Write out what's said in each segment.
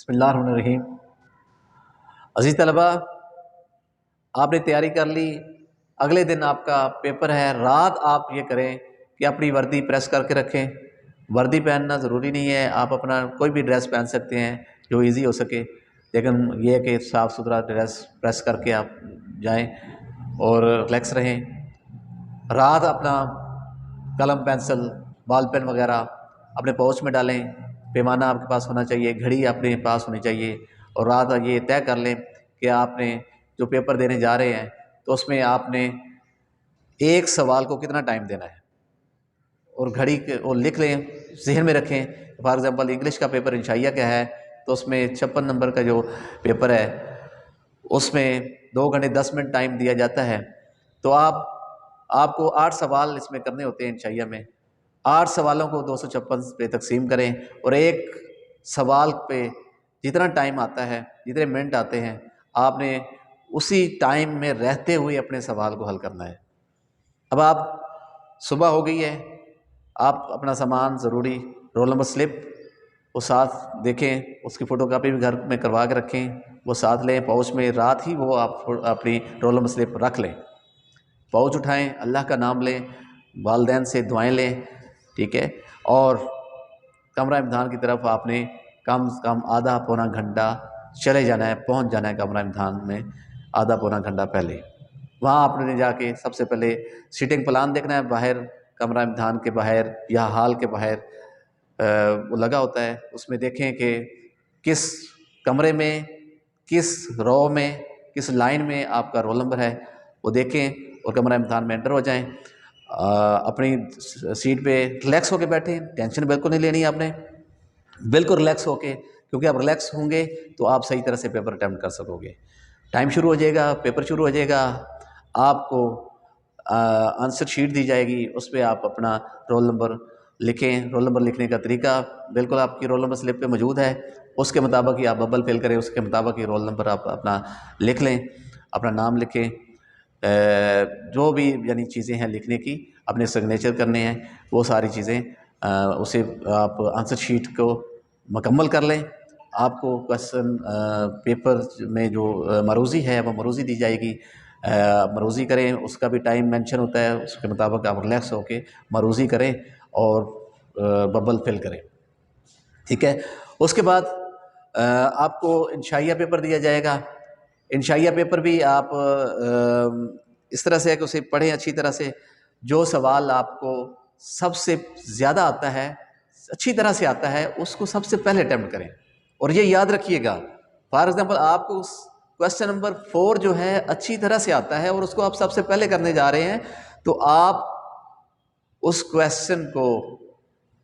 بسم اللہ الرحمن الرحیم۔ عزیز طلبہ، آپ نے تیاری کر لی، اگلے دن آپ کا پیپر ہے۔ رات آپ یہ کریں کہ اپنی وردی پریس کر کے رکھیں۔ وردی پہننا ضروری نہیں ہے، آپ اپنا کوئی بھی ڈریس پہن سکتے ہیں جو ایزی ہو سکے، لیکن یہ کہ صاف ستھرا ڈریس پریس کر کے آپ جائیں اور ریلیکس رہیں۔ رات اپنا قلم پینسل بال پین وغیرہ اپنے پاؤچ میں ڈالیں، پیمانہ آپ کے پاس ہونا چاہیے، گھڑی اپنے پاس ہونی چاہیے، اور رات یہ طے کر لیں کہ آپ نے جو پیپر دینے جا رہے ہیں تو اس میں آپ نے ایک سوال کو کتنا ٹائم دینا ہے، اور گھڑی اور لکھ لیں، ذہن میں رکھیں۔ فار ایگزامپل انگلش کا پیپر انشائیہ کا ہے تو اس میں 56 نمبر کا جو پیپر ہے اس میں 2 گھنٹے 10 منٹ ٹائم دیا جاتا ہے، تو آپ کو 8 سوال اس میں کرنے ہوتے ہیں انشائیہ میں۔ 8 سوالوں کو 256 پہ تقسیم کریں، اور ایک سوال پہ جتنا ٹائم آتا ہے، جتنے منٹ آتے ہیں، آپ نے اسی ٹائم میں رہتے ہوئے اپنے سوال کو حل کرنا ہے۔ اب آپ صبح ہو گئی ہے، آپ اپنا سامان ضروری رول نمبر سلپ وہ ساتھ دیکھیں، اس کی فوٹو کاپی بھی گھر میں کروا کے رکھیں، وہ ساتھ لیں پاؤچ میں۔ رات ہی وہ آپ اپنی رول نمبر سلپ رکھ لیں، پاؤچ اٹھائیں، اللہ کا نام لیں، والدین سے دعائیں لیں، ٹھیک ہے، اور کمرہ امتحان کی طرف آپ نے کم سے کم آدھا پونا گھنٹہ چلے جانا ہے، پہنچ جانا ہے کمرہ امتحان میں آدھا پونا گھنٹہ پہلے۔ وہاں آپ نے جا کے سب سے پہلے سیٹنگ پلان دیکھنا ہے، باہر کمرہ امتحان کے باہر یا ہال کے باہر وہ لگا ہوتا ہے، اس میں دیکھیں کہ کس کمرے میں، کس رو میں، کس لائن میں آپ کا رول نمبر ہے، وہ دیکھیں اور کمرہ امتحان میں انٹر ہو جائیں۔ اپنی سیٹ پہ ریلیکس ہو کے بیٹھیں، ٹینشن بالکل نہیں لینی آپ نے، بالکل ریلیکس ہو کے، کیونکہ آپ ریلیکس ہوں گے تو آپ صحیح طرح سے پیپر اٹیمپٹ کر سکو گے۔ ٹائم شروع ہو جائے گا، پیپر شروع ہو جائے گا، آپ کو آنسر شیٹ دی جائے گی، اس پہ آپ اپنا رول نمبر لکھیں۔ رول نمبر لکھنے کا طریقہ بالکل آپ کی رول نمبر سلپ پہ موجود ہے، اس کے مطابق ہی آپ ببل فل کریں، اس کے مطابق ہی رول نمبر آپ اپنا لکھ لیں، اپنا نام لکھیں، جو بھی یعنی چیزیں ہیں لکھنے کی، اپنے سگنیچر کرنے ہیں، وہ ساری چیزیں اسے آپ آنسر شیٹ کو مکمل کر لیں۔ آپ کو کویسچن پیپر میں جو مروزی ہے وہ مروزی دی جائے گی، مروزی کریں، اس کا بھی ٹائم مینشن ہوتا ہے، اس کے مطابق آپ ریلیکس ہو کے مروزی کریں اور ببل فل کریں، ٹھیک ہے۔ اس کے بعد آپ کو انشائیہ پیپر دیا جائے گا۔ انشائیہ پیپر بھی آپ اس طرح سے ہے کہ اسے پڑھیں اچھی طرح سے، جو سوال آپ کو سب سے زیادہ آتا ہے، اچھی طرح سے آتا ہے، اس کو سب سے پہلے اٹیمپٹ کریں، اور یہ یاد رکھیے گا۔ فار ایگزامپل آپ کو کویسچن نمبر 4 جو ہے اچھی طرح سے آتا ہے اور اس کو آپ سب سے پہلے کرنے جا رہے ہیں، تو آپ اس کویسچن کو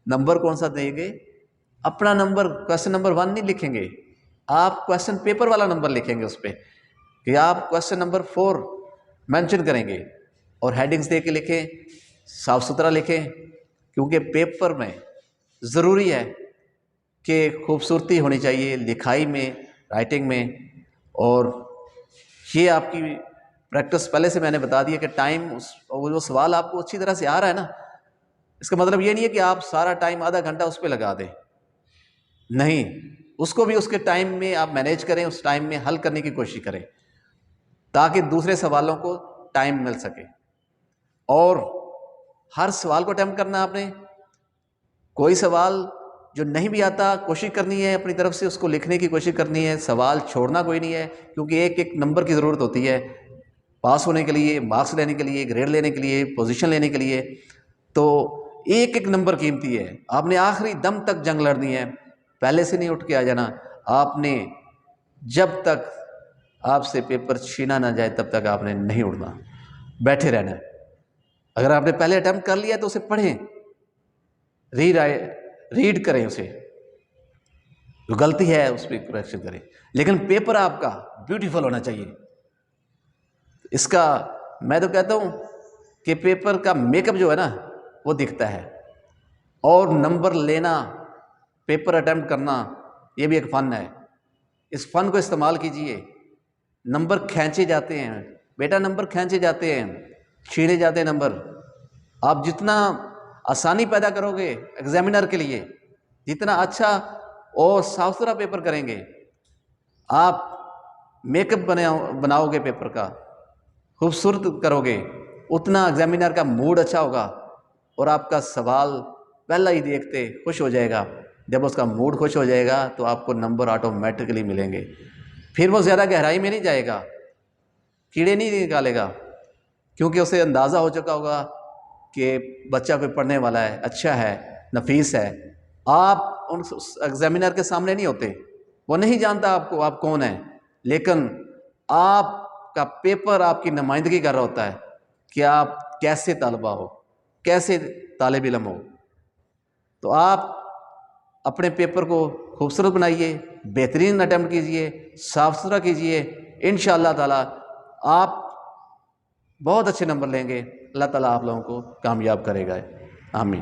نمبر کون سا دیں گے؟ اپنا نمبر کویسچن نمبر 1 نہیں لکھیں گے، آپ کویسچن پیپر والا نمبر لکھیں گے اس پہ، کہ آپ کویسچن نمبر 4 مینشن کریں گے، اور ہیڈنگز دے کے لکھیں، صاف ستھرا لکھیں، کیونکہ پیپر میں ضروری ہے کہ خوبصورتی ہونی چاہیے لکھائی میں، رائٹنگ میں، اور یہ آپ کی پریکٹس پہلے سے میں نے بتا دیا کہ ٹائم وہ جو سوال آپ کو اچھی طرح سے آ رہا ہے نا، اس کا مطلب یہ نہیں ہے کہ آپ سارا ٹائم آدھا گھنٹہ اس پہ لگا دیں، نہیں، اس کو بھی اس کے ٹائم میں آپ مینیج کریں، اس ٹائم میں حل کرنے کی کوشش کریں تاکہ دوسرے سوالوں کو ٹائم مل سکے۔ اور ہر سوال کو اٹیمپٹ کرنا آپ نے، کوئی سوال جو نہیں بھی آتا کوشش کرنی ہے اپنی طرف سے اس کو لکھنے کی کوشش کرنی ہے، سوال چھوڑنا کوئی نہیں ہے، کیونکہ ایک ایک نمبر کی ضرورت ہوتی ہے پاس ہونے کے لیے، مارکس لینے کے لیے، گریڈ لینے کے لیے، پوزیشن لینے کے لیے، تو ایک ایک نمبر قیمتی ہے۔ آپ نے آخری دم تک جنگ لڑنی ہے، پہلے سے نہیں اٹھ کے آ جانا، آپ نے جب تک آپ سے پیپر چھینا نہ جائے تب تک آپ نے نہیں اڑنا، بیٹھے رہنا ہے۔ اگر آپ نے پہلے اٹیمپٹ کر لیا تو اسے پڑھیں، ریڈ کریں، اسے جو غلطی ہے اس پہ کریکشن کریں، لیکن پیپر آپ کا بیوٹیفل ہونا چاہیے۔ اس کا میں تو کہتا ہوں کہ پیپر کا میک اپ جو ہے نا وہ دکھتا ہے، اور نمبر لینا، پیپر اٹیمپٹ کرنا، یہ بھی ایک فن ہے، اس فن کو استعمال کیجئے۔ نمبر کھینچے جاتے ہیں بیٹا، نمبر کھینچے جاتے ہیں، چھینے جاتے ہیں نمبر۔ آپ جتنا آسانی پیدا کرو گے ایگزامینر کے لیے، جتنا اچھا اور صاف ستھرا پیپر کریں گے، آپ میک اپ بناؤ گے پیپر کا، خوبصورت کرو گے، اتنا ایگزامینر کا موڈ اچھا ہوگا اور آپ کا سوال پہلا ہی دیکھتے خوش ہو جائے گا۔ جب اس کا موڈ خوش ہو جائے گا تو آپ کو نمبر آٹومیٹکلی ملیں گے، پھر وہ زیادہ گہرائی میں نہیں جائے گا، کیڑے نہیں نکالے گا، کیونکہ اسے اندازہ ہو چکا ہوگا کہ بچہ کوئی پڑھنے والا ہے، اچھا ہے، نفیس ہے۔ آپ ان ایگزامینر کے سامنے نہیں ہوتے، وہ نہیں جانتا آپ کو آپ کون ہیں، لیکن آپ کا پیپر آپ کی نمائندگی کر رہا ہوتا ہے کہ آپ کیسے طالبہ ہو، کیسے طالب علم ہو۔ تو آپ اپنے پیپر کو خوبصورت بنائیے، بہترین اٹیمپٹ کیجئے، صاف ستھرا کیجئے، انشاءاللہ تعالی آپ بہت اچھے نمبر لیں گے، اللہ تعالیٰ آپ لوگوں کو کامیاب کرے گا، آمین۔